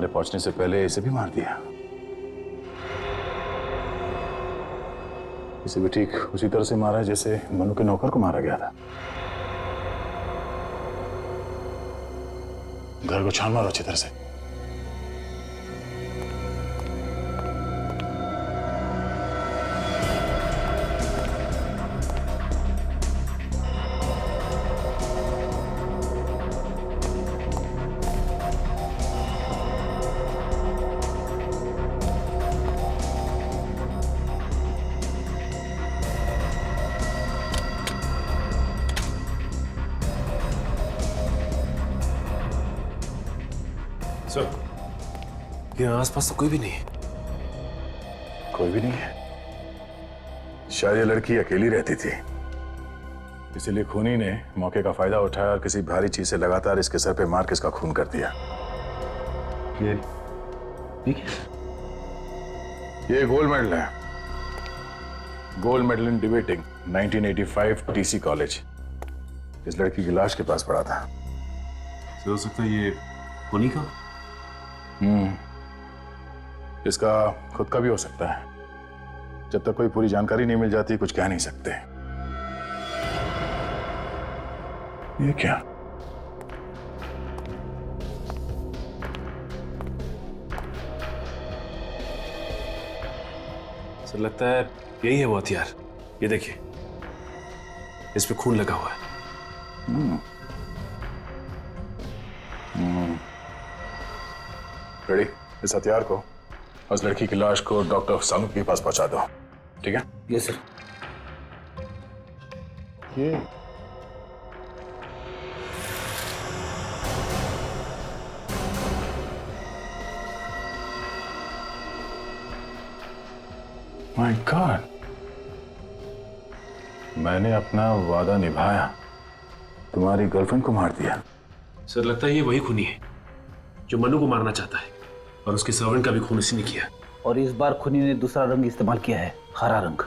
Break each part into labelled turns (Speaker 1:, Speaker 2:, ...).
Speaker 1: हमारे पहुंचने से पहले इसे भी मार दिया। इसे भी ठीक उसी तरह से मारा जैसे मनु के नौकर को मारा गया था। घर को छान मारो अच्छी तरह से।
Speaker 2: सर, यहाँ आसपास तो कोई भी नहीं है।
Speaker 1: कोई भी नहीं है? शायद ये लड़की अकेली रहती थी, इसीलिए खूनी ने मौके का फायदा उठाया और किसी भारी चीज से लगातार इसके सर पे मार के इसका खून कर दिया। ये गोल्ड मेडल है, gold medal in debating 1985 TC college. इस लड़की की लाश के पास पड़ा था।
Speaker 2: हो सकता है ये खूनी का।
Speaker 1: इसका खुद का भी हो सकता है। जब तक कोई पूरी जानकारी नहीं मिल जाती कुछ कह नहीं सकते। ये क्या?
Speaker 2: सर लगता है यही है वो हथियार। ये देखिए, इस पे खून लगा हुआ है।
Speaker 1: रेडी? इस हथियार को और उस लड़की की लाश को डॉक्टर सानू के पास पहुंचा दो, ठीक है?
Speaker 2: Yes sir.
Speaker 1: ये माय गॉड, मैंने अपना वादा निभाया, तुम्हारी गर्लफ्रेंड को मार दिया।
Speaker 2: सर लगता है ये वही खूनी है जो मनु को मारना चाहता है, और उसके सर्वेंट का भी खून इसी ने किया।
Speaker 3: और इस बार खूनी ने दूसरा रंग इस्तेमाल किया है, हरा रंग।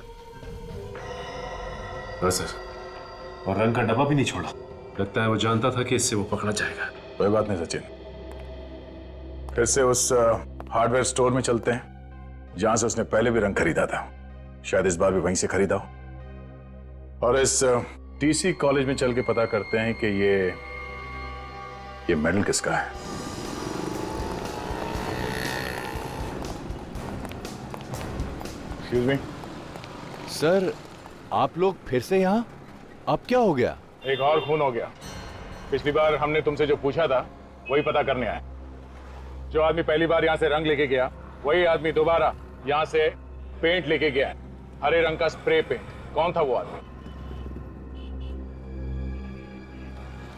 Speaker 2: हाँ सर, और रंग का डब्बा भी नहीं छोड़ा। लगता है वो जानता था कि इससे वो पकड़ा जाएगा।
Speaker 1: कोई बात नहीं सचिन, फिर से उस हार्डवेयर स्टोर में चलते हैं जहां से उसने पहले भी रंग खरीदा था। शायद इस बार भी वहीं से खरीदा हो। और इस टीसी कॉलेज में चल के पता करते हैं कि ये मेडल किसका है। एक्सक्यूज मी
Speaker 4: सर, आप लोग फिर से यहाँ? अब क्या हो गया?
Speaker 1: एक और खून हो गया। पिछली बार हमने तुमसे जो पूछा था वही पता करने आए। जो आदमी पहली बार यहाँ से रंग लेके गया वही आदमी दोबारा यहाँ से पेंट लेके गया है, हरे रंग का स्प्रे पेंट। कौन था वो आदमी?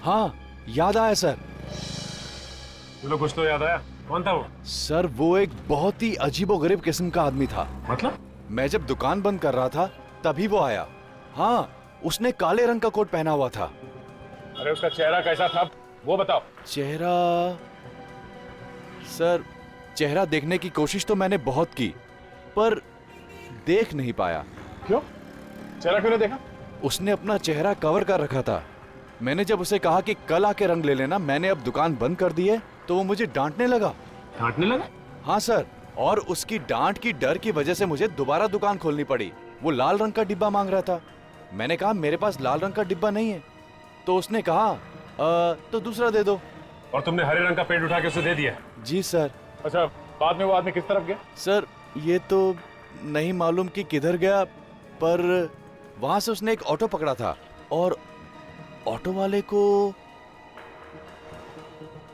Speaker 4: हाँ, याद आया सर।
Speaker 2: चलो कुछ तो याद आया। कौन था वो?
Speaker 4: सर वो एक बहुत ही अजीबोगरीब किस्म का आदमी था।
Speaker 2: मतलब?
Speaker 4: मैं जब दुकान बंद कर रहा था तभी वो आया। हाँ, उसने काले रंग का कोट पहना हुआ था।
Speaker 1: अरे उसका चेहरा कैसा था वो बताओ।
Speaker 4: चेहरा? सर चेहरा देखने की कोशिश तो मैंने बहुत की, पर देख नहीं पाया।
Speaker 1: क्यों? चेहरा क्यों नहीं देखा?
Speaker 4: उसने अपना चेहरा कवर कर रखा था। मैंने जब उसे कहा कि कल आके रंग ले लेना, मैंने अब दुकान बंद कर दी है, तो वो मुझे डांटने लगा।
Speaker 2: डांटने लगा?
Speaker 4: हाँ सर, और उसकी डांट की डर की वजह से मुझे दोबारा दुकान खोलनी पड़ी। वो लाल रंग का डिब्बा मांग रहा था। मैंने कहा मेरे पास लाल रंग का डिब्बा नहीं है। तो उसने कहा तो दूसरा दे दो।
Speaker 2: और तुमने हरे रंग का पेंट उठा के उसे दे दिया?
Speaker 4: जी सर।
Speaker 1: अच्छा, बाद में वो आदमी किस तरफ गया?
Speaker 4: सर ये तो नहीं मालूम कि किधर गया, पर वहां से उसने एक ऑटो पकड़ा था और ऑटो वाले को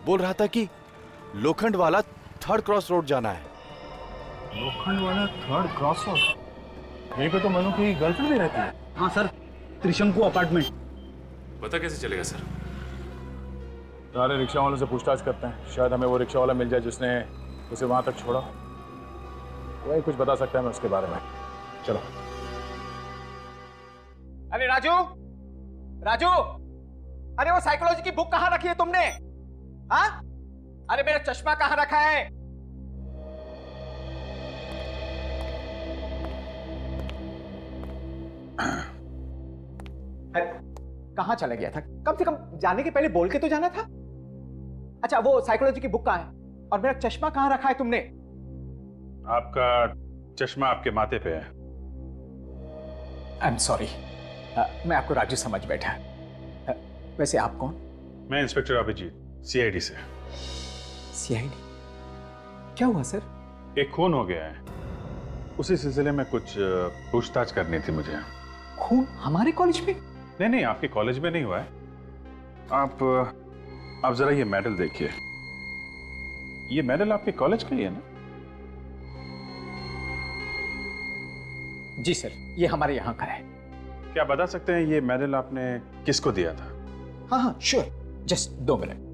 Speaker 4: बोल रहा था कि लोखंड वाला 3rd क्रॉस रोड जाना है।
Speaker 1: लोखंड वाला 3rd क्रॉस रोड? यहीं पे तो मनु की गर्लफ्रेंड भी रहती है।
Speaker 3: हाँ सर, त्रिशंकु अपार्टमेंट।
Speaker 2: पता कैसे चलेगा सर?
Speaker 1: सारे रिक्शा वालों से पूछताछ करते हैं, शायद हमें वो रिक्शा वाला मिल जाए जिसने उसे वहां तक छोड़ा। वही कुछ बता सकता है मैं उसके बारे में। चलो।
Speaker 5: अरे राजू, राजू, अरे वो साइकोलॉजी की बुक कहाँ रखी है तुमने? हाँ? अरे मेरा चश्मा कहाँ रखा है? कहाँ चला गया था? कम से कम जाने के पहले बोल के तो जाना था। अच्छा, वो साइकोलॉजी की बुक कहाँ है? और मेरा चश्मा कहाँ रखा है तुमने?
Speaker 6: आपका चश्मा आपके माथे पे है।
Speaker 5: आई एम सॉरी, मैं आपको राजू समझ बैठा। वैसे आप कौन?
Speaker 6: मैं इंस्पेक्टर अभिजीत, सीआईडी से।
Speaker 5: सीआईडी? क्या हुआ सर?
Speaker 6: एक खून हो गया है, उसी सिलसिले में कुछ पूछताछ करनी थी मुझे।
Speaker 5: खून हमारे कॉलेज में?
Speaker 6: नहीं नहीं, आपके कॉलेज में नहीं हुआ है। आप जरा ये मेडल देखिए। ये मेडल आपके कॉलेज का ही है ना?
Speaker 5: जी सर, ये हमारे यहाँ का है।
Speaker 6: क्या बता सकते हैं ये मेडल आपने किसको दिया था?
Speaker 5: हाँ हाँ श्योर, जस्ट 2 मिनट।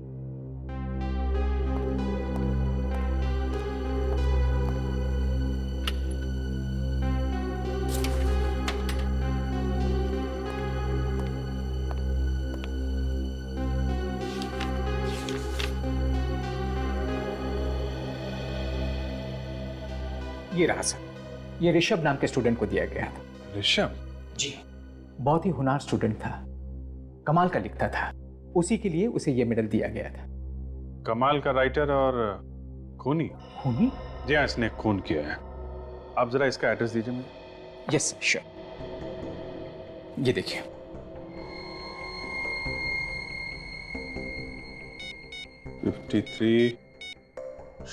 Speaker 5: ये रहा सर, ये ऋषभ नाम के स्टूडेंट को दिया गया था।
Speaker 6: ऋषभ?
Speaker 5: जी, बहुत ही होनहार स्टूडेंट था, कमाल का लिखता था, उसी के लिए उसे ये मेडल दिया गया था।
Speaker 6: कमाल का राइटर और खूनी?
Speaker 5: खूनी?
Speaker 6: जी हाँ, इसने खून किया है। आप जरा इसका एड्रेस दीजिए मुझे।
Speaker 5: यस श्योर, ये देखिए।
Speaker 6: (53)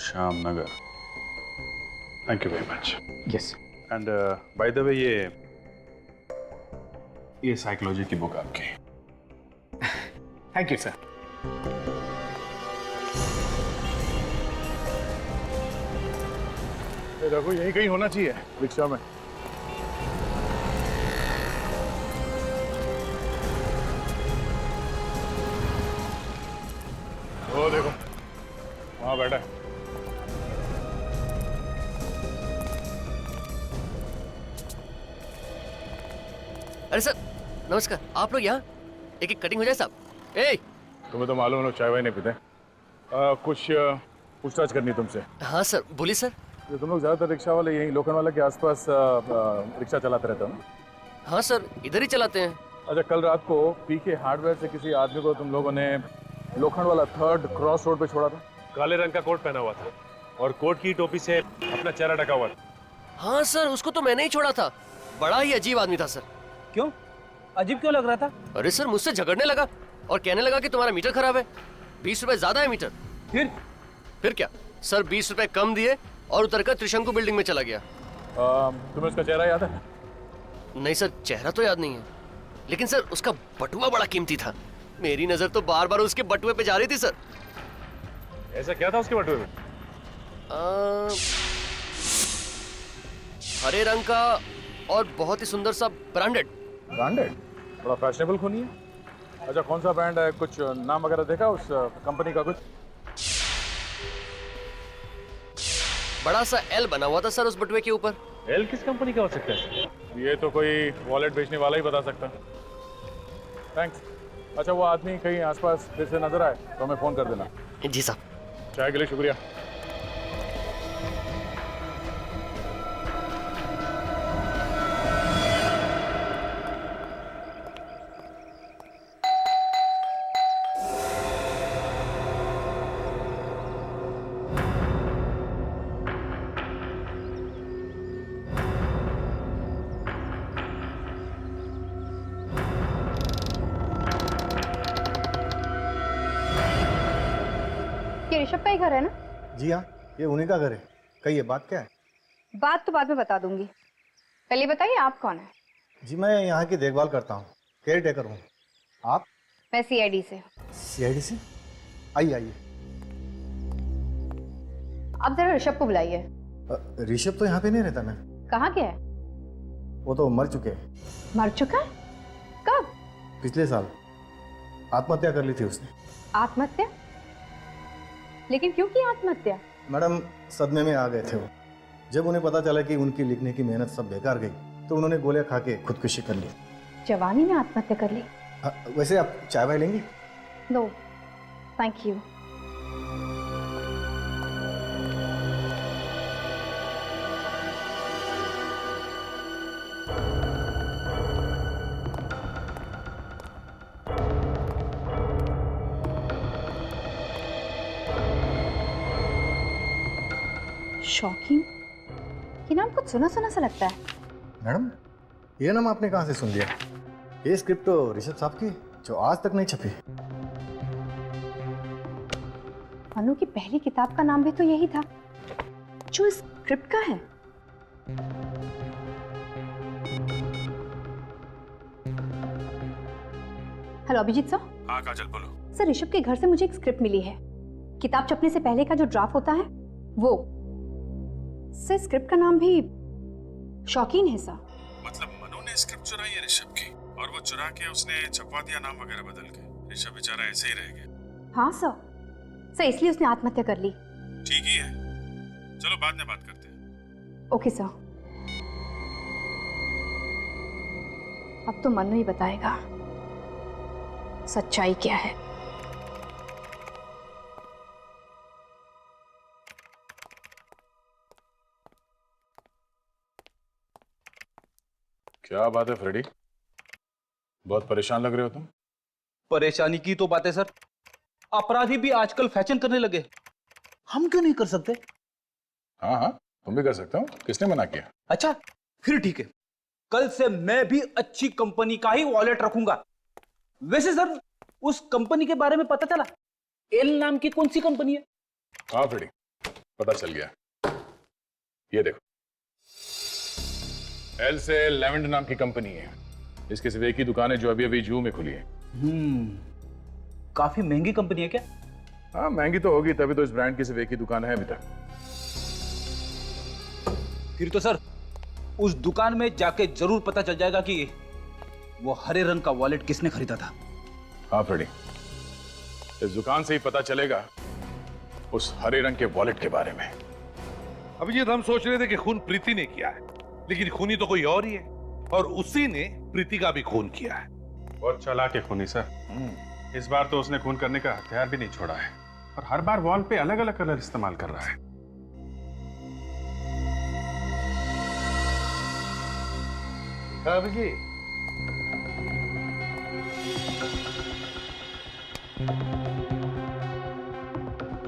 Speaker 6: Shyam Nagar. Thank you very much.
Speaker 5: Yes.
Speaker 6: And by the way, ये साइकोलॉजी की बुक आपकी।
Speaker 5: Thank you sir.
Speaker 1: रघु यहीं कहीं होना चाहिए, रिक्शा में। वो देखो, वहां बैठा है।
Speaker 7: अरे सर नमस्कार, आप लोग यहाँ? एक एक कटिंग हो जाए साहब। ए
Speaker 1: तुम्हें तो मालूम है चाय वाय नहीं पीते। कुछ पूछताछ करनी है तुमसे।
Speaker 7: हाँ सर बोलिए सर।
Speaker 1: ये तुम लोग ज्यादातर रिक्शा वाले यहीं लोखंडवाला के आसपास रिक्शा चलाते रहते हो ना?
Speaker 7: हाँ सर इधर ही चलाते हैं।
Speaker 1: अच्छा, कल रात को पीके हार्डवेयर से किसी आदमी को तुम लोगों ने लोखंडवाला 3rd क्रॉस रोड पे छोड़ा था?
Speaker 2: काले रंग का कोट पहना हुआ था और कोट की टोपी से अपना चेहरा ढका हुआ था।
Speaker 7: हाँ सर उसको तो मैंने ही छोड़ा था, बड़ा ही अजीब आदमी था सर।
Speaker 3: क्यों? अजीब क्यों लग रहा था?
Speaker 7: अरे सर मुझसे झगड़ने लगा और कहने लगा कि तुम्हारा मीटर खराब है, 20 रुपए ज्यादा है मीटर। फिर क्या सर, 20 रुपए कम दिए और उतरकर त्रिशंकु बिल्डिंग में चला गया।
Speaker 1: तुम्हें उसका चेहरा याद है?
Speaker 7: नहीं सर चेहरा तो याद नहीं है, लेकिन सर उसका बटुआ बड़ा कीमती था। मेरी नजर तो बार बार उसके बटुए पे जा रही थी सर।
Speaker 6: ऐसा क्या था उसके बटुए में?
Speaker 7: हरे रंग का और बहुत ही सुंदर सा ब्रांडेड।
Speaker 1: ब्रांडेड? बड़ा फैशनेबल खूनी है। अच्छा, कौन सा ब्रांड है? कुछ नाम वगैरह देखा उस कंपनी का? कुछ
Speaker 7: बड़ा सा एल बना हुआ था सर उस बटुए के ऊपर।
Speaker 6: एल किस कंपनी का हो सकता है?
Speaker 1: ये तो कोई वॉलेट बेचने वाला ही बता सकता। थैंक्स। अच्छा, वो आदमी कहीं आसपास फिर से नजर आए तो हमें फोन कर देना।
Speaker 7: जी साहब।
Speaker 1: चाय के लिए शुक्रिया।
Speaker 8: ये ऋषभ का ही घर है ना?
Speaker 9: जी हाँ, ये उन्हीं का घर है। कहिए बात क्या है?
Speaker 8: बात तो बाद में बता दूंगी, पहले बताइए आप कौन है?
Speaker 9: जी मैं यहाँ की देखभाल करता हूँ, केयर टेकर हूँ। आप?
Speaker 8: मैं सीआईडी से।
Speaker 9: सीआईडी से? आइए आइए।
Speaker 8: आप जरा ऋषभ को बुलाइए।
Speaker 9: ऋषभ तो यहाँ पे नहीं रहता मैम।
Speaker 8: कहाँ गया है?
Speaker 9: वो तो मर चुके हैं।
Speaker 8: मर चुका है? कब?
Speaker 9: पिछले साल आत्महत्या कर ली थी उसने।
Speaker 8: आत्महत्या? लेकिन क्यों की आत्महत्या?
Speaker 9: मैडम सदमे में आ गए थे वो। जब उन्हें पता चला कि उनकी लिखने की मेहनत सब बेकार गई तो उन्होंने गोलियां खा के खुदकुशी कर ली।
Speaker 8: जवानी में आत्महत्या कर ली?
Speaker 9: वैसे आप चाय वाय लेंगी?
Speaker 8: No thank you. शौकीन, ये नाम कुछ सुना सुना सा लगता है।
Speaker 9: मैडम, ये नाम आपने कहाँ से सुन लिया? ये स्क्रिप्ट तो ऋषभ साहब की, जो आज तक नहीं छपी।
Speaker 8: मनु की पहली किताब का नाम भी तो यही था जो इस स्क्रिप्ट का है। Hello Abhijit sir.
Speaker 6: हाँ काजल बोलो।
Speaker 8: सर, ऋषभ के घर से मुझे एक स्क्रिप्ट मिली है। किताब छपने से पहले का जो ड्राफ्ट होता है वो। सर, स्क्रिप्ट का नाम भी शौकीन है सर।
Speaker 6: मतलब मनु ने स्क्रिप्ट चुराई है ऋषभ की, और वो चुरा के उसने छपवा दिया नाम वगैरह बदल के। ऋषभ बेचारा ऐसे ही रह गया।
Speaker 8: हाँ सर, इसलिए उसने आत्महत्या कर ली।
Speaker 6: ठीक ही है, चलो बाद में बात करते हैं।
Speaker 8: Okay sir. अब तो मनु ही बताएगा सच्चाई क्या है।
Speaker 1: क्या बात है फ्रेडी, बहुत परेशान लग रहे हो तुम।
Speaker 3: परेशानी की तो बात है सर, अपराधी भी आजकल फैशन करने लगे, हम क्यों नहीं कर सकते?
Speaker 1: हाँ हाँ, तुम भी कर सकते हो, किसने मना किया?
Speaker 3: अच्छा फिर ठीक है, कल से मैं भी अच्छी कंपनी का ही वॉलेट रखूंगा। वैसे सर, उस कंपनी के बारे में पता चला? एल नाम की कौन सी कंपनी है?
Speaker 1: हाँ फ्रेडी, पता चल गया। ये देखो, एल से लेवेंड नाम की कंपनी है। इसकी सिर्फ एक ही दुकान है जो अभी अभी जू में खुली है।
Speaker 3: काफी महंगी कंपनी है क्या?
Speaker 1: हाँ महंगी तो होगी, तभी तो इस ब्रांड की सिर्फ एक ही दुकान है अभी तक।
Speaker 3: फिर तो सर उस दुकान में जाके जरूर पता चल जाएगा कि वो हरे रंग का वॉलेट किसने खरीदा था।
Speaker 1: हाँ फ्रेडी, इस दुकान से ही पता चलेगा उस हरे रंग के वॉलेट के बारे में।
Speaker 10: अभिजीत, हम सोच रहे थे कि खून प्रीति ने किया है, लेकिन खूनी तो कोई और ही है, और उसी ने प्रीति का भी खून किया है।
Speaker 6: बहुत चालाक है खूनी सर। इस बार तो उसने खून करने का हथियार भी नहीं छोड़ा है, और हर बार वॉल पे अलग अलग कलर इस्तेमाल कर रहा है।
Speaker 9: अभिजीत,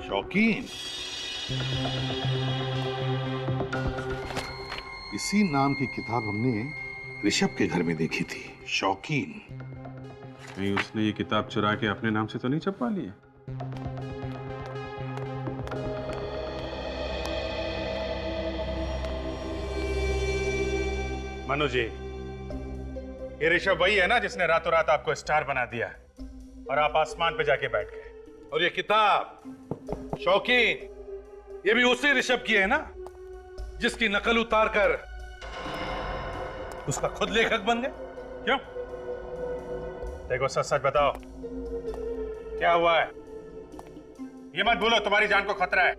Speaker 10: शौकीन, इसी नाम की किताब हमने ऋषभ के घर में देखी थी। शौकीन।
Speaker 6: नहीं, उसने ये किताब चुरा के अपने नाम से तो नहीं छपवा ली है? मनु जी, ये ऋषभ वही है ना जिसने रातों रात आपको स्टार बना दिया और आप आसमान पे जाके बैठ गए।
Speaker 10: और ये किताब शौकीन, ये भी उसी ऋषभ की है ना जिसकी नकल उतार कर उसका खुद लेखक बन गए?
Speaker 6: क्यों? देखो सच सच बताओ, क्या हुआ है? ये मत भूलो तुम्हारी जान को खतरा है।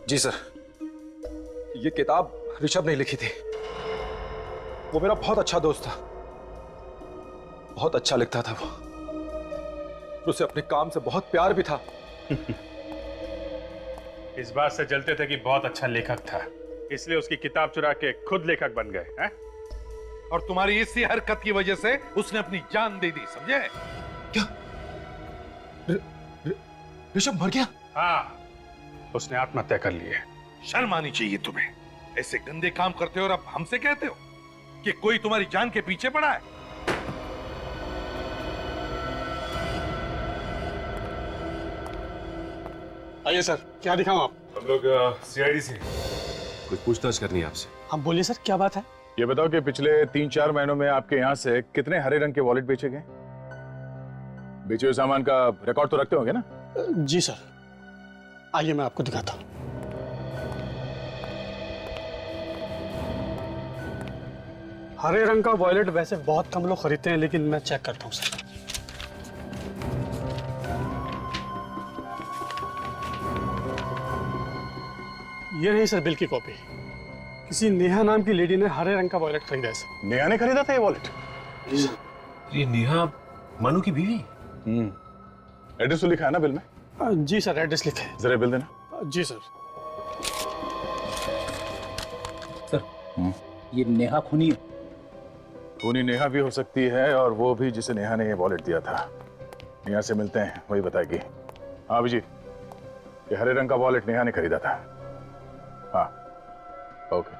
Speaker 11: जी सर, ये किताब ऋषभ ने लिखी थी। वो मेरा बहुत अच्छा दोस्त था, बहुत अच्छा लिखता था वो। उसे अपने काम से बहुत प्यार भी था।
Speaker 6: इस बात से जलते थे कि बहुत अच्छा लेखक था, इसलिए उसकी किताब चुरा के खुद लेखक बन गए हैं?
Speaker 10: और तुम्हारी इसी हरकत की वजह से उसने अपनी जान दे दी, समझे?
Speaker 11: क्या? ऋषभ मर गया?
Speaker 6: हाँ, उसने आत्महत्या कर ली है।
Speaker 10: शर्म आनी चाहिए तुम्हें, ऐसे गंदे काम करते हो और अब हमसे कहते हो कि कोई तुम्हारी जान के पीछे पड़ा है।
Speaker 11: आइए सर, क्या दिखाऊं आप?
Speaker 6: हम लोग सीआईडी से
Speaker 2: कुछ पूछताछ करनी है आपसे।
Speaker 11: हम बोलिए सर, क्या बात है?
Speaker 1: ये बताओ कि पिछले 3-4 महीनों में आपके यहाँ से कितने हरे रंग के वॉलेट बेचे गए? बेचे हुए सामान का रिकॉर्ड तो रखते होंगे ना?
Speaker 11: जी सर, आइए मैं आपको दिखाता हूँ। हरे रंग का वॉलेट वैसे बहुत कम लोग खरीदते हैं, लेकिन मैं चेक करता हूँ सर। ये रही सर बिल की कॉपी। किसी नेहा नाम की लेडी ने हरे रंग का वॉलेट खरीदा है सर।
Speaker 1: नेहा ने खरीदा था ये वॉलेट?
Speaker 11: जी सर।
Speaker 2: ये नेहा मनु की बीवी?
Speaker 1: एड्रेस तो लिखा है ना बिल में?
Speaker 11: जी सर, एड्रेस लिखा है।
Speaker 1: जरा बिल देना।
Speaker 11: जी सर।
Speaker 3: सर, ये नेहा खूनी है।
Speaker 1: खूनी नेहा भी हो सकती है और वो भी जिसे नेहा ने ये वॉलेट दिया था। नेहा से मिलते हैं, वही बताएगी। हाँ अभिजीत, ये हरे रंग का वॉलेट नेहा ने खरीदा था। हाँ ओके।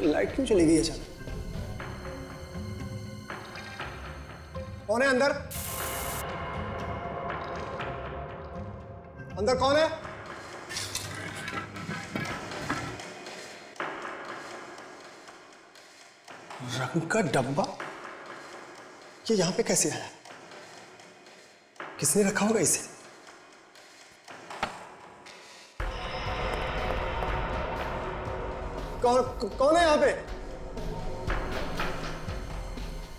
Speaker 12: लाइट क्यों चली गई अचानक? कौन है अंदर? अंदर कौन है? रंग का डब्बा ये यहां पे कैसे आया? किसने रखा होगा इसे? कौन है यहाँ पे?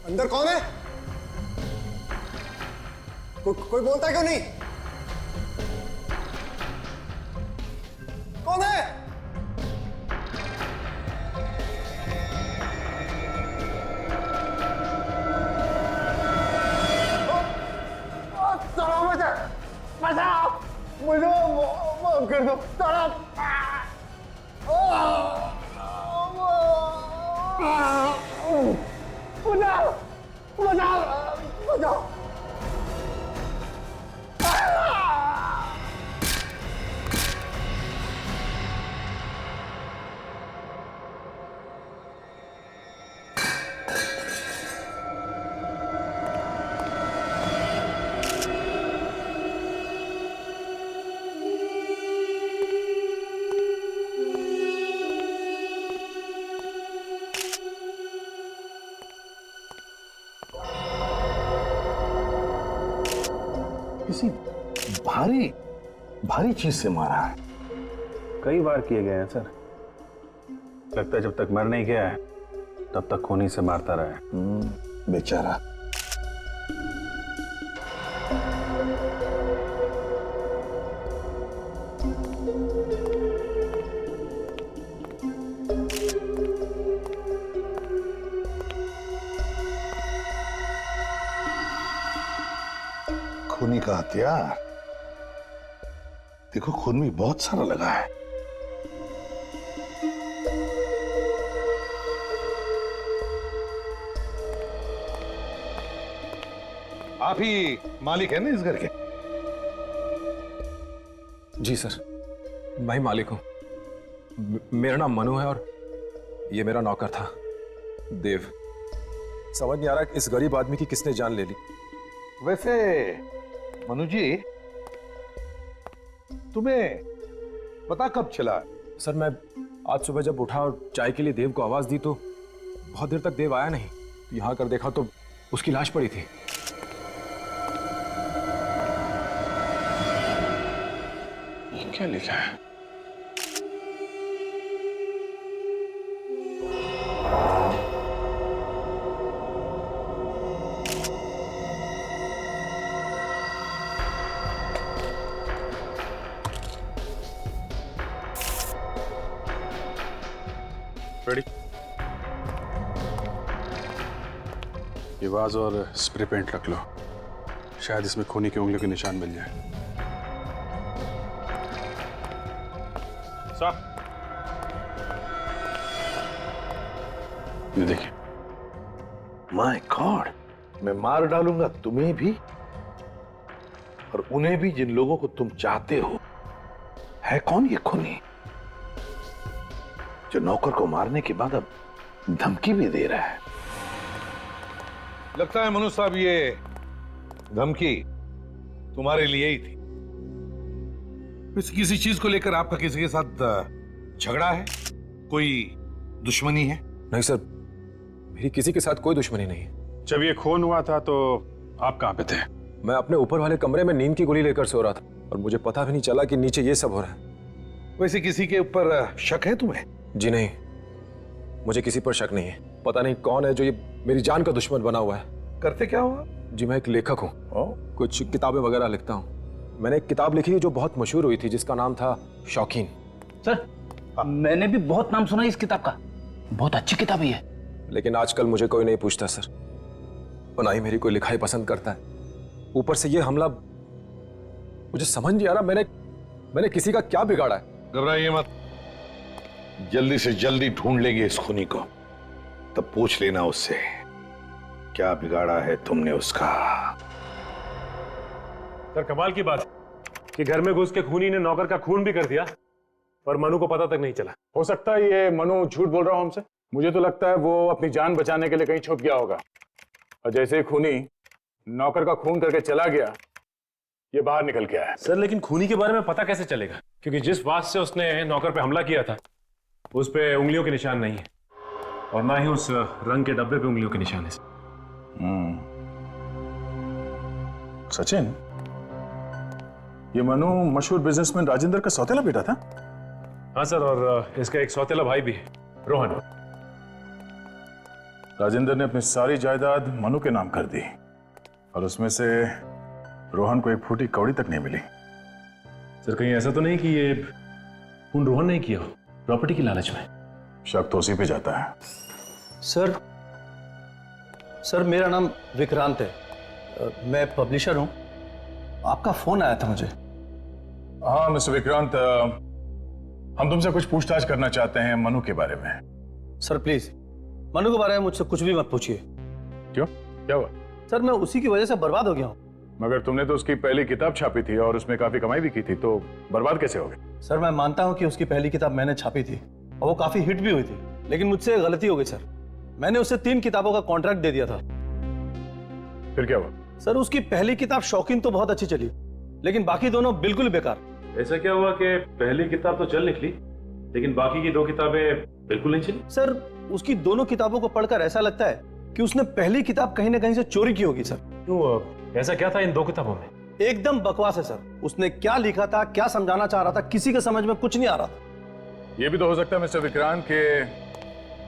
Speaker 12: अंदर कौन है? कोई बोलता क्यों नहीं? कौन है? मुझे माफ कर दो। बचाओ।
Speaker 1: किसी भारी चीज से मारा है।
Speaker 13: कई बार किए गए हैं सर। लगता है जब तक मर नहीं गया है तब तक खूनी से मारता रहा है।
Speaker 1: बेचारा।
Speaker 10: खूनी का हथियार देखो, खून भी बहुत सारा लगा है। आप ही मालिक है ना इस घर के?
Speaker 11: जी सर, मैं ही मालिक हूं। मेरा नाम मनु है और ये मेरा नौकर था देव। समझ नहीं आ रहा कि इस गरीब आदमी की किसने जान ले ली।
Speaker 10: वैसे मनु जी, तुम्हें पता कब चला?
Speaker 11: सर मैं आज सुबह जब उठा और चाय के लिए देव को आवाज दी तो बहुत देर तक देव आया नहीं। यहां कर देखा तो उसकी लाश पड़ी थी।
Speaker 10: ये क्या लिखा है?
Speaker 6: रेडी? ये वाज और स्प्रे पेंट रख लो, शायद इसमें खूनी की उंगलियों के निशान मिल जाए। साहब ये देखिए।
Speaker 10: माय गॉड, मैं मार डालूंगा तुम्हें भी और उन्हें भी जिन लोगों को तुम चाहते हो। है कौन ये खूनी जो नौकर को मारने के बाद अब धमकी भी दे रहा है? लगता है मनु साहब ये धमकी तुम्हारे लिए ही थी। किसी चीज को लेकर आपका किसी के साथ झगड़ा है, कोई दुश्मनी है?
Speaker 11: नहीं सर, मेरी किसी के साथ कोई दुश्मनी नहीं है।
Speaker 6: जब ये खून हुआ था तो आप कहाँ पे थे?
Speaker 11: मैं अपने ऊपर वाले कमरे में नींद की गोली लेकर सो रहा था और मुझे पता भी नहीं चला कि नीचे ये सब हो रहा है।
Speaker 10: वैसे किसी के ऊपर शक है तुम्हें?
Speaker 11: जी नहीं, मुझे किसी पर शक नहीं है। पता नहीं कौन है जो ये मेरी जान का दुश्मन बना हुआ है।
Speaker 10: करते क्या हुआ?
Speaker 11: जी मैं एक लेखक हूँ, कुछ किताबें वगैरह लिखता हूँ। मैंने एक किताब लिखी जो बहुत मशहूर हुई थी जिसका नाम था शौकीन।
Speaker 3: सर मैंने भी बहुत नाम सुना इस किताब का, बहुत अच्छी किताब है।
Speaker 11: लेकिन आजकल मुझे कोई नहीं पूछता सर, और ना ही मेरी कोई लिखाई पसंद करता है। ऊपर से ये हमला, मुझे समझ नहीं आ रहा मैंने किसी का क्या बिगाड़ा है।
Speaker 10: घबराइए मत, जल्दी से जल्दी ढूंढ लेंगे इस खूनी को, तब पूछ लेना उससे क्या बिगाड़ा है तुमने उसका।
Speaker 2: सर कमाल की बात कि घर में घुस के खूनी ने नौकर का खून भी कर दिया और मनु को पता तक नहीं चला।
Speaker 1: हो सकता है ये मनु झूठ बोल रहा हो हमसे। मुझे तो लगता है वो अपनी जान बचाने के लिए कहीं छुप गया होगा, और जैसे ही खूनी नौकर का खून करके चला गया, ये बाहर निकल के आया।
Speaker 2: सर लेकिन खूनी के बारे में पता कैसे चलेगा, क्योंकि जिस बात से उसने नौकर पे हमला किया था उस पे उंगलियों के निशान नहीं है, और ना ही उस रंग के डब्बे पे उंगलियों के निशान है।
Speaker 1: सचिन, ये मनु मशहूर बिजनेसमैन राजेंद्र का सौतेला बेटा था?
Speaker 2: हाँ सर, और इसका एक सौतेला भाई भी है, रोहन।
Speaker 1: राजेंद्र ने अपनी सारी जायदाद मनु के नाम कर दी, और उसमें से रोहन को एक फूटी कौड़ी तक नहीं मिली।
Speaker 2: सर कहीं ऐसा तो नहीं कि ये खून रोहन ने किया हो प्रॉपर्टी की लालच में?
Speaker 1: शक तो उसी पे जाता है।
Speaker 9: सर मेरा नाम विक्रांत है, मैं पब्लिशर हूं। आपका फोन आया था मुझे।
Speaker 1: हाँ मिस्टर विक्रांत, हम तुमसे कुछ पूछताछ करना चाहते हैं मनु के बारे में।
Speaker 9: सर प्लीज मनु के बारे में मुझसे कुछ भी मत पूछिए।
Speaker 1: क्यों, क्या हुआ?
Speaker 9: सर मैं उसी की वजह से बर्बाद हो गया हूँ।
Speaker 1: मगर तुमने तो उसकी पहली किताब छापी थी और उसमें काफी कमाई भी की थी, तो बर्बाद कैसे हो गए?
Speaker 9: सर मैं मानता हूँ कि उसकी पहली किताब मैंने छापी थी और वो काफी हिट भी हुई थी, लेकिन मुझसे गलती हो गई सर। मैंने उसे 3 किताबों का कॉन्ट्रैक्ट दे दिया था।
Speaker 1: फिर क्या हुआ?
Speaker 9: सर उसकी पहली किताब शौकीन तो बहुत अच्छी चली, लेकिन बाकी दोनों बिल्कुल बेकार।
Speaker 2: ऐसा क्या हुआ कि पहली किताब तो चल निकली लेकिन बाकी की 2 किताबें बिल्कुल नहीं चली?
Speaker 9: सर उसकी दोनों किताबों को पढ़कर ऐसा लगता है कि उसने पहली किताब कहीं ना कहीं से चोरी की होगी सर।
Speaker 2: क्यों, ऐसा क्या था इन 2 किताबों में?
Speaker 9: एकदम बकवास है सर। उसने क्या लिखा था, क्या समझाना चाह रहा था, किसी के समझ में कुछ नहीं आ रहा था।
Speaker 1: ये भी तो हो सकता है मिस्टर विक्रांत के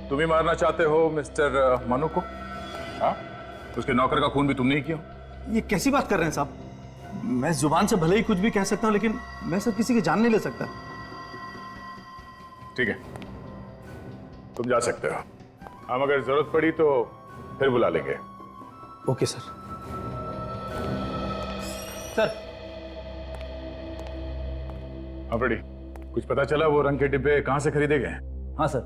Speaker 1: तुम ही मारना चाहते हो मिस्टर मनु को। हाँ, उसके नौकर का खून भी तुमने ही किया।
Speaker 9: ये कैसी बात कर रहे हैं साहब? मैं जुबान से भले ही कुछ भी कह सकता हूँ, लेकिन मैं सर किसी की जान नहीं ले सकता।
Speaker 1: ठीक है, तुम जा सकते हो। हम अगर जरूरत पड़ी तो फिर बुला लेंगे।
Speaker 9: Okay sir. सर
Speaker 1: हाँ फ्रेडी, कुछ पता चला वो रंग के डिब्बे कहां से खरीदे गए?
Speaker 3: हाँ सर,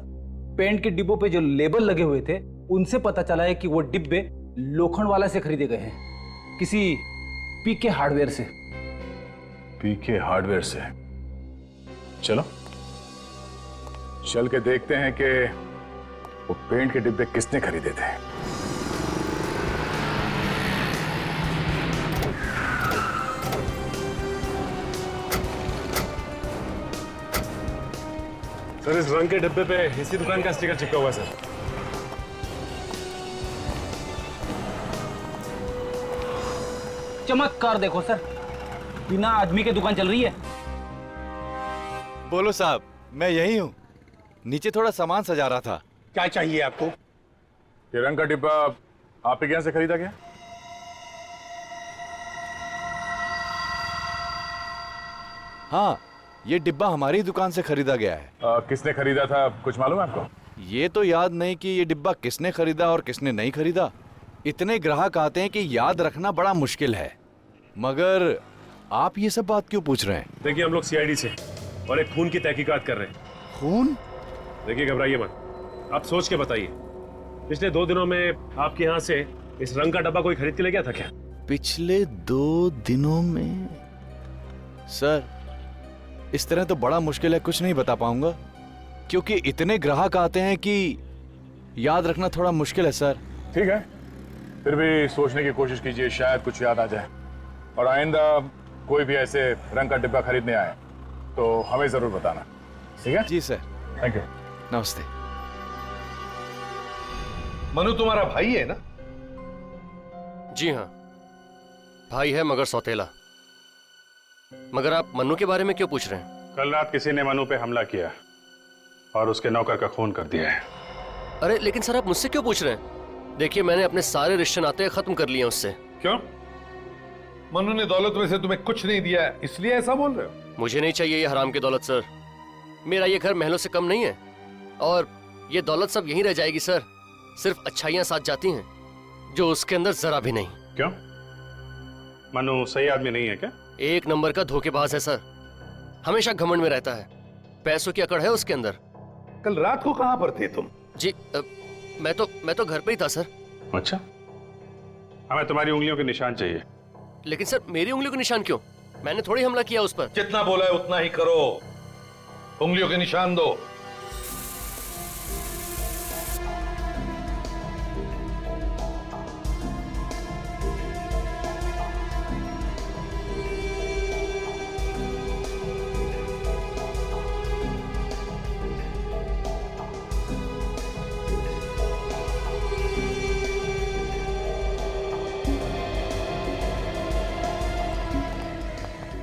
Speaker 3: पेंट के डिब्बों पे जो लेबल लगे हुए थे उनसे पता चला है कि वो डिब्बे लोखंड वाला से खरीदे गए हैं, किसी पीके हार्डवेयर से।
Speaker 1: पीके हार्डवेयर से? चलो चल के देखते हैं कि वो पेंट के डिब्बे किसने खरीदे थे।
Speaker 2: सर इस रंग के डिब्बे पे इसी दुकान का स्टिकर चिपका हुआ है सर।
Speaker 3: चमत्कार देखो सर, बिना आदमी के दुकान चल रही है।
Speaker 4: बोलो साहब, मैं यही हूँ, नीचे थोड़ा सामान सजा रहा था।
Speaker 10: क्या चाहिए आपको?
Speaker 1: ये रंग का डिब्बा आपके यहाँ से खरीदा गया?
Speaker 4: हाँ, ये डिब्बा हमारी दुकान से खरीदा गया है।
Speaker 1: किसने खरीदा था, कुछ मालूम है आपको?
Speaker 4: ये तो याद नहीं कि ये डिब्बा किसने खरीदा और किसने नहीं खरीदा। इतने ग्राहक आते हैं कि याद रखना बड़ा मुश्किल है। मगर आप ये सब बात क्यों पूछ रहे हैं?
Speaker 2: देखिए हम लोग सीआईडी से और एक खून की तहकीकात कर रहे हैं।
Speaker 4: खून?
Speaker 2: देखिए घबराइए मत, आप सोच के बताइए, पिछले 2 दिनों में आपके यहाँ से इस रंग का डब्बा कोई खरीद के ले गया था क्या?
Speaker 4: पिछले 2 दिनों में? सर, इस तरह तो बड़ा मुश्किल है, कुछ नहीं बता पाऊंगा क्योंकि इतने ग्राहक आते हैं कि याद रखना थोड़ा मुश्किल है सर।
Speaker 1: ठीक है, फिर भी सोचने की कोशिश कीजिए, शायद कुछ याद आ जाए। और आइंदा कोई भी ऐसे रंग का डिब्बा खरीदने आए तो हमें जरूर बताना, ठीक है?
Speaker 4: जी सर।
Speaker 1: Thank you.
Speaker 4: नमस्ते।
Speaker 10: मनु तुम्हारा भाई है ना?
Speaker 7: जी हाँ, भाई है मगर सौतेला। मगर आप मन्नू के बारे में क्यों पूछ रहे हैं?
Speaker 6: कल रात किसी ने मनु पे हमला किया और उसके नौकर का खून कर दिया है।
Speaker 7: अरे लेकिन सर, आप मुझसे क्यों पूछ रहे हैं? देखिए, मैंने अपने सारे रिश्ते नाते खत्म कर लिए उससे।
Speaker 10: क्यों? मनु ने दौलत में से तुम्हें कुछ नहीं दिया इसलिए ऐसा बोल रहे हो?
Speaker 7: मुझे नहीं चाहिए ये हराम की दौलत सर। मेरा ये घर महलों से कम नहीं है और ये दौलत सब यहीं रह जाएगी सर। सिर्फ अच्छाइयां साथ जाती हैं जो उसके अंदर जरा भी नहीं।
Speaker 6: क्यों? मनु सही आदमी नहीं है क्या?
Speaker 7: 1 नंबर का धोखेबाज है सर। हमेशा घमंड में रहता है, पैसों की अकड़ है उसके अंदर।
Speaker 10: कल रात को कहां पर थे तुम?
Speaker 7: जी मैं तो घर पे ही था सर।
Speaker 6: अच्छा, हमें तुम्हारी उंगलियों के निशान चाहिए।
Speaker 7: लेकिन सर, मेरी उंगलियों के निशान क्यों? मैंने थोड़ी हमला किया उस पर।
Speaker 10: जितना बोला है उतना ही करो, उंगलियों के निशान दो।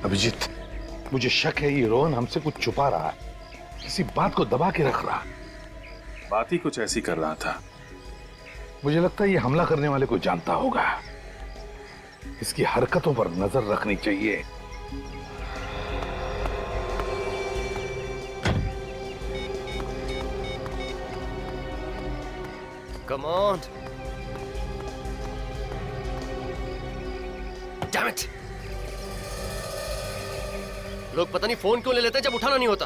Speaker 10: अभिजीत, मुझे शक है ये रोहन हमसे कुछ छुपा रहा है, किसी बात को दबा के रख रहा।
Speaker 6: बात ही कुछ ऐसी कर रहा था।
Speaker 10: मुझे लगता है ये हमला करने वाले को जानता होगा, इसकी हरकतों पर नजर रखनी चाहिए।
Speaker 7: Come on. Damn it. लोग पता नहीं फोन क्यों ले लेते हैं जब उठाना नहीं होता।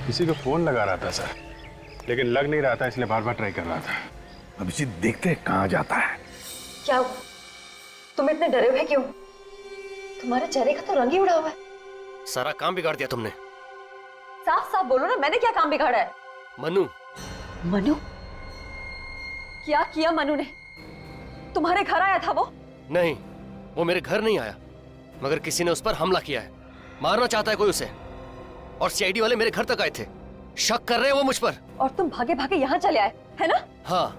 Speaker 6: किसी को फोन लगा रहा था सर, लेकिन लग नहीं रहा था इसलिए बार बार ट्राई कर रहा था।
Speaker 10: अभिजीत, देखते हैं कहां जाता है।
Speaker 14: क्या हुआ? तुम इतने डरे हुए क्यों? तुम्हारे चेहरे का तो रंग ही उड़ा हुआ है।
Speaker 7: सारा काम बिगाड़ दिया तुमने।
Speaker 14: साफ साफ बोलो ना, मैंने क्या काम बिगाड़ा है?
Speaker 7: मनु।
Speaker 14: मनु? क्या किया मनु ने? तुम्हारे घर आया था वो?
Speaker 7: नहीं, वो मेरे घर नहीं आया, मगर किसी ने उस पर हमला किया है। मारना चाहता है कोई उसे, और सीआईडी वाले मेरे घर तक आए थे। शक कर रहे हैं वो मुझ पर।
Speaker 14: और तुम भागे भागे यहाँ चले आए, है ना?
Speaker 7: हाँ,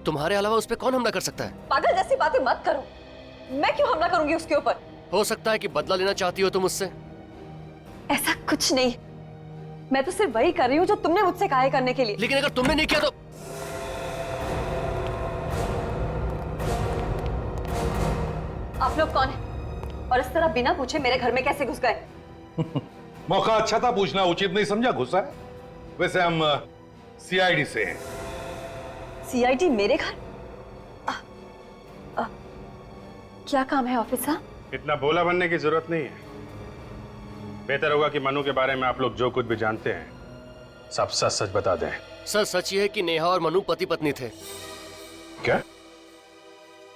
Speaker 7: तुम्हारे अलावा उस पर कौन हमला कर सकता है?
Speaker 14: पागल जैसी बातें मत करो। मैं क्यों हमला करूंगी उसके ऊपर?
Speaker 7: हो सकता है कि बदला लेना चाहती हो तुम उससे।
Speaker 14: ऐसा कुछ नहीं, मैं तो सिर्फ वही कर रही हूँ जो तुमने मुझसे कहा है करने के लिए।
Speaker 7: लेकिन अगर तुमने नहीं किया तो?
Speaker 14: आप लोग कौन है और इस तरह बिना पूछे मेरे घर में कैसे घुस गए?
Speaker 10: मौका अच्छा था, पूछना उचित नहीं समझा घुसा है। वैसे हम सीआईडी से हैं।
Speaker 14: सीआईडी मेरे घर? क्या काम है ऑफिसर?
Speaker 6: इतना भोला बनने की जरूरत नहीं है। बेहतर होगा कि मनु के बारे में आप लोग जो कुछ भी जानते हैं सब सच सच बता दें।
Speaker 7: सर, सच ये है कि नेहा और मनु पति पत्नी थे।
Speaker 6: क्या?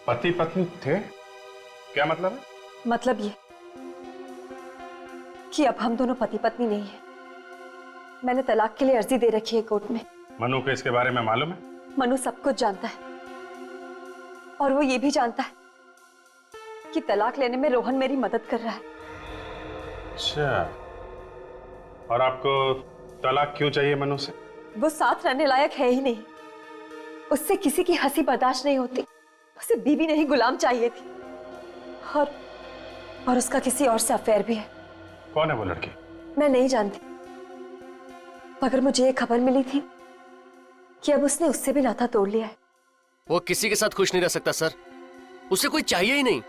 Speaker 6: पति पत्नी थे? क्या मतलब है?
Speaker 14: मतलब ये कि अब हम दोनों पति पत्नी नहीं है। मैंने तलाक के लिए अर्जी दे रखी है कोर्ट में।
Speaker 6: मनु को इसके बारे में मालूम है?
Speaker 14: मनु सब कुछ जानता है और वो ये भी जानता है कि तलाक लेने में रोहन मेरी मदद कर रहा है।
Speaker 6: अच्छा, और आपको तलाक क्यों चाहिए मनु से?
Speaker 14: वो साथ रहने लायक है ही नहीं। उससे किसी की हंसी बर्दाश्त नहीं होती। उसे बीवी नहीं गुलाम चाहिए थी। और उसका किसी और से अफेयर भी है।
Speaker 6: कौन है वो लड़की?
Speaker 14: मैं नहीं जानती, मगर मुझे ये खबर मिली थी कि अब उसने उससे भी नाता तोड़ लिया है।
Speaker 7: वो किसी के साथ खुश नहीं रह सकता सर, उसे कोई चाहिए ही नहीं।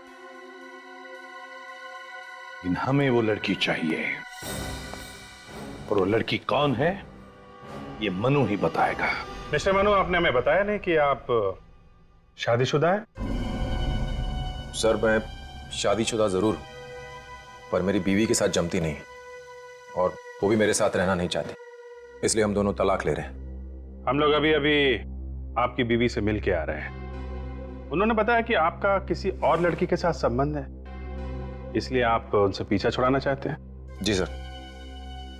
Speaker 10: लेकिन हमें वो लड़की चाहिए, और वो लड़की कौन है ये मनु ही बताएगा।
Speaker 6: मिस्टर मनु, आपने हमें बताया नहीं कि आप शादीशुदा हैं?
Speaker 11: सर, मैं शादीशुदा जरूर हूं, पर मेरी बीवी के साथ जमती नहीं, और वो भी मेरे साथ रहना नहीं चाहती, इसलिए हम दोनों तलाक ले रहे हैं।
Speaker 13: हम लोग अभी अभी आपकी बीवी से मिल के आ रहे हैं। उन्होंने बताया कि आपका किसी और लड़की के साथ संबंध है, इसलिए आप उनसे पीछा छुड़ाना चाहते हैं।
Speaker 11: जी सर,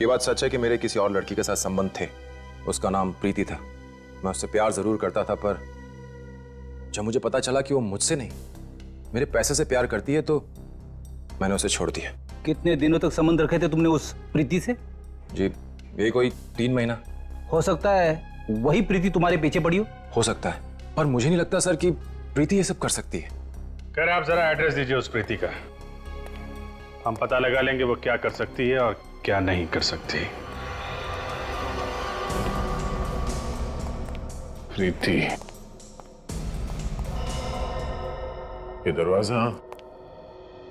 Speaker 11: ये बात सच है कि मेरे किसी और लड़की के साथ संबंध थे। उसका नाम प्रीति था। मैं उससे प्यार जरूर करता था, पर जब मुझे पता चला कि वो मुझसे नहीं मेरे पैसे से प्यार करती है तो मैंने उसे छोड़ दिया।
Speaker 3: कितने दिनों तक संबंध रखे थे तुमने उस प्रीति से?
Speaker 11: जी यही कोई 3 महीना।
Speaker 3: हो सकता है वही प्रीति तुम्हारे पीछे पड़ी
Speaker 11: हो सकता है, पर मुझे नहीं लगता सर कि प्रीति ये सब कर सकती है।
Speaker 13: कह रहे आप जरा एड्रेस दीजिए उस प्रीति का, हम पता लगा लेंगे वो क्या कर सकती है और क्या नहीं कर सकती।
Speaker 1: प्रीति, ये दरवाजा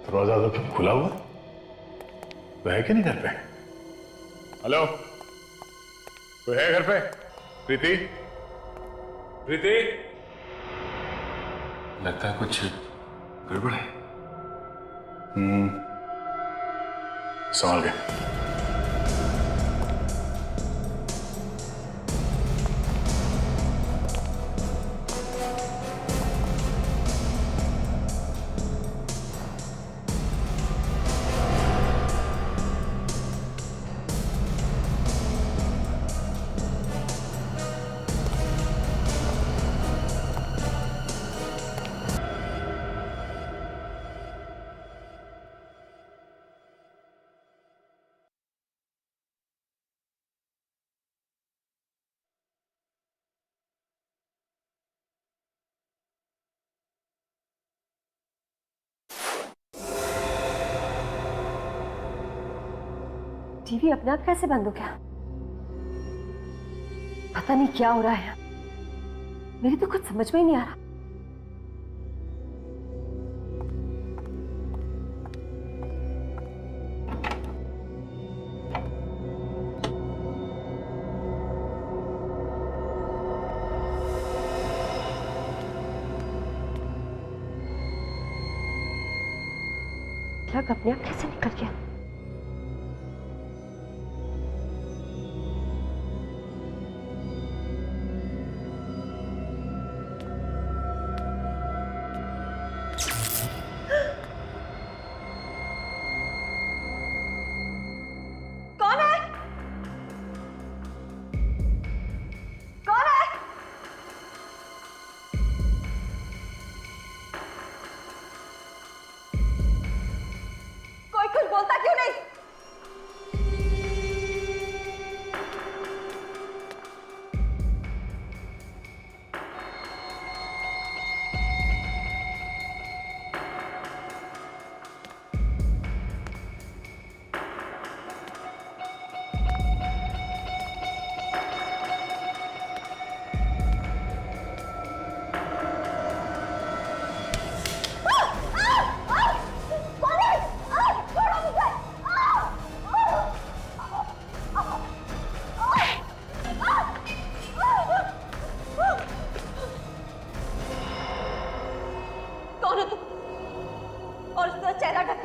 Speaker 1: तो खुला हुआ, वह है कि नहीं घर पे? हेलो, कोई है घर पे? प्रीति, प्रीति, लगता है कुछ गड़बड़ है। संभाल के।
Speaker 14: टीवी अपने आप कैसे बंद हो गया? पता नहीं क्या हो रहा है, मेरी तो कुछ समझ में ही नहीं आ रहा। प्लग अपने आप कैसे निकल गया?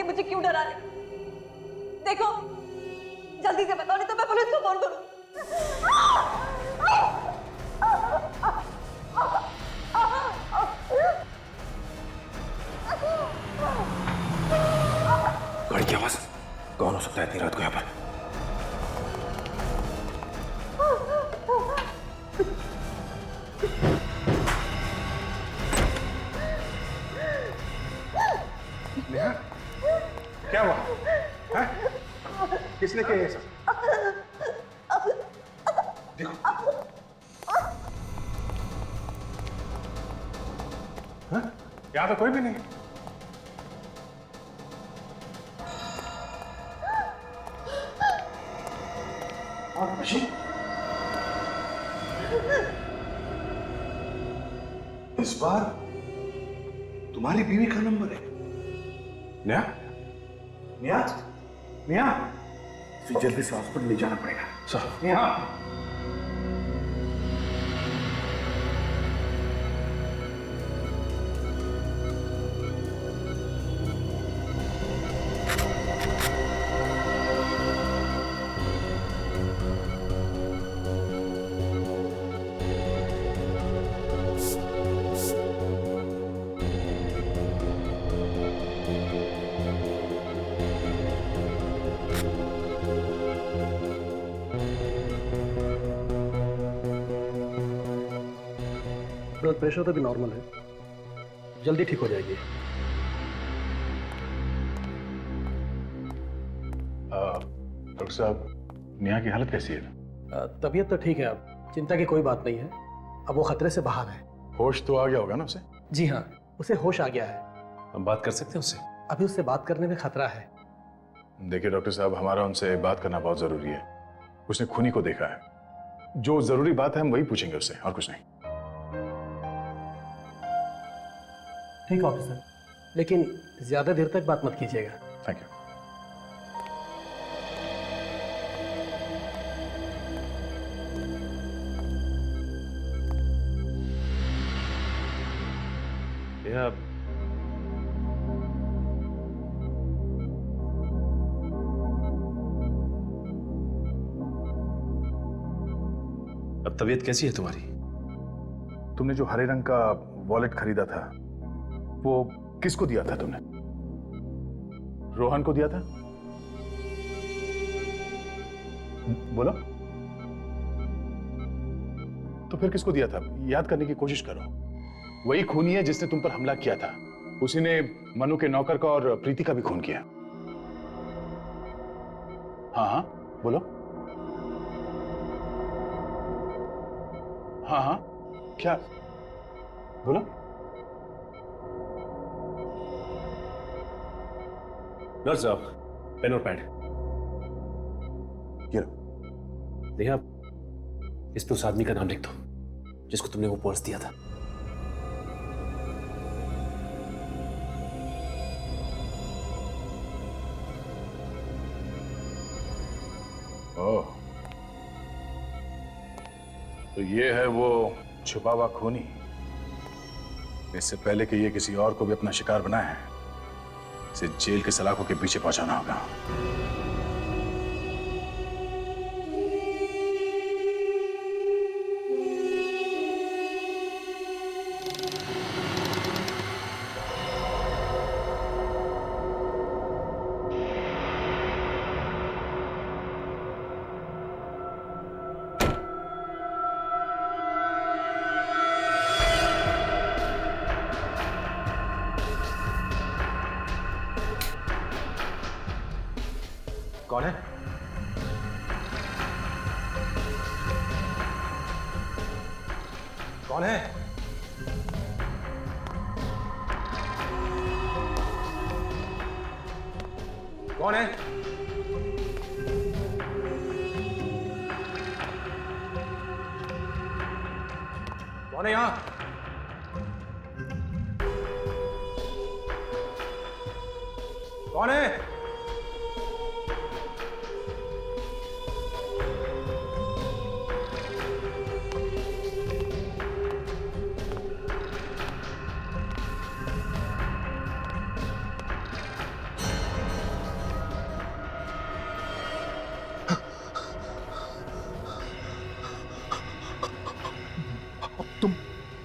Speaker 15: मुझे क्यों डरा रहे? देखो जल्दी से बताओ, नहीं तो मैं पुलिस को फोन करूं।
Speaker 11: गाड़ी की आवाज, कौन हो सकता है इतनी रात को यहाँ पर?
Speaker 6: क्या हुआ? है? किसने किया ये सब? देखो। हाँ? यहाँ तो कोई भी नहीं। और खुशी? इस बार तुम्हारी बीवी का नंबर है। नया? निया? निया? इसे जल्दी से हॉस्पिटल ले जाना पड़ेगा। सर। निया?
Speaker 12: ब्लड प्रेशर तो भी नॉर्मल है, जल्दी ठीक हो जाएगी।
Speaker 1: डॉक्टर साहब, नेहा की हालत कैसी है?
Speaker 12: तबीयत तो ठीक है, अब चिंता की कोई बात नहीं है। अब वो खतरे से बाहर है।
Speaker 1: होश तो आ गया होगा ना उसे?
Speaker 12: जी हाँ, उसे होश आ गया है।
Speaker 2: हम बात कर सकते हैं उससे?
Speaker 12: अभी उससे बात करने में खतरा है।
Speaker 1: देखिए डॉक्टर साहब, हमारा उनसे बात करना बहुत जरूरी है। उसने खूनी को देखा है। जो जरूरी बात है हम वही पूछेंगे उससे, और कुछ नहीं।
Speaker 12: ठीक है ऑफिसर, लेकिन ज्यादा देर तक बात मत कीजिएगा।
Speaker 1: Thank you.
Speaker 2: अब तबीयत कैसी है तुम्हारी?
Speaker 1: तुमने जो हरे रंग का वॉलेट खरीदा था, वो किसको दिया था तुमने? रोहन को दिया था? बोलो। तो फिर किसको दिया था? याद करने की कोशिश करो। वही खूनी है जिसने तुम पर हमला किया था। उसी ने मनु के नौकर का और प्रीति का भी खून किया। हाँ हाँ बोलो। हाँ हाँ क्या? बोलो।
Speaker 2: नर्स साहब, पेन और पैड।
Speaker 1: ये
Speaker 2: नेहा, इस पे उस आदमी का नाम लिख दो जिसको तुमने वो पर्स दिया था।
Speaker 1: ओह, तो ये है वो छुपा हुआ खूनी। इससे पहले कि ये किसी और को भी अपना शिकार बनाए, इसे जेल के सलाखों के पीछे पहुंचाना होगा।
Speaker 11: कौन है? कौन है? कौन है? कौन है यहां? कौन है?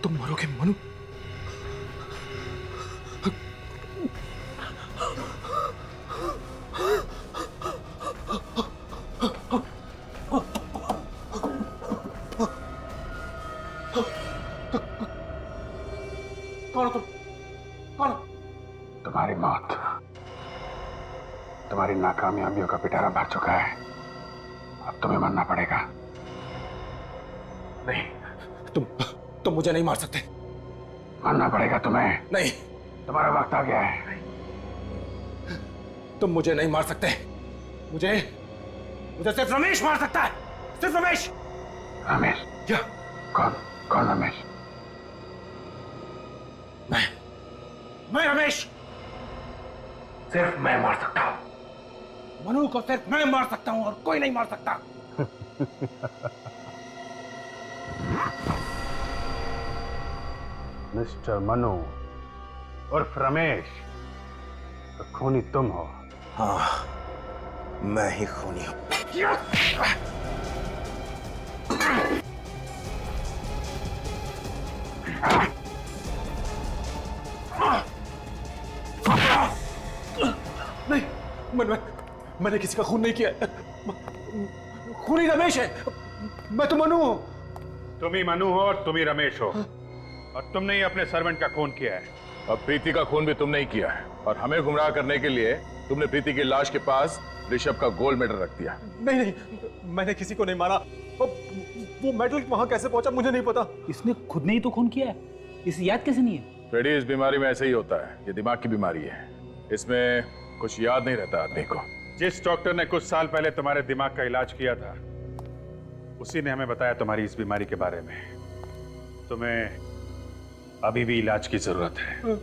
Speaker 11: तुम मरोगे मनु।
Speaker 6: कौन हो तुम? कौन? तुम्हारी मौत, तुम्हारी नाकामयाबियों का पिटारा भर चुका है। अब तुम्हें मरना पड़ेगा।
Speaker 11: नहीं, तुम मुझे नहीं मार सकते।
Speaker 6: मरना पड़ेगा तुम्हें।
Speaker 11: नहीं,
Speaker 6: तुम्हारा वक्त आ गया है।
Speaker 11: तुम मुझे नहीं मार सकते। मुझे सिर्फ रमेश मार सकता है। सिर्फ रमेश।
Speaker 6: रमेश?
Speaker 11: क्या?
Speaker 6: कौन रमेश?
Speaker 11: मैं रमेश।
Speaker 6: सिर्फ मैं मार सकता हूं।
Speaker 11: मनु को सिर्फ मैं मार सकता हूं और कोई नहीं मार सकता।
Speaker 13: मिस्टर मनु उर्फ रमेश, तो खूनी तुम हो।
Speaker 12: हाँ, मैं ही खूनी हूं।
Speaker 11: नहीं, मैंने किसी का खून नहीं किया। खूनी रमेश है। मैं तो मनु हूं।
Speaker 13: तुम ही मनु हो और तुम ही रमेश हो। और तुमने ही अपने सर्वेंट का खून किया है।
Speaker 1: अब प्रीति का खून भी तुमने ही किया है और हमें गुमराह करने के लिए तुमने प्रीति की लाश के पास ऋषभ का गोल्ड मेडल रख दिया।
Speaker 11: नहीं नहीं, मैंने किसी को नहीं मारा। वो मेडल वहां कैसे पहुंचा मुझे नहीं पता।
Speaker 3: इसने खुद ने ही तो खून किया है, इसे याद कैसे नहीं है?
Speaker 1: फ्रेडी, इस बीमारी में ऐसे ही होता है, ये दिमाग की बीमारी है, इसमें कुछ याद नहीं रहता आदमी को।
Speaker 13: जिस डॉक्टर ने कुछ साल पहले तुम्हारे दिमाग का इलाज किया था उसी ने हमें बताया तुम्हारी इस बीमारी के बारे में। तुम्हें अभी भी इलाज की जरूरत है।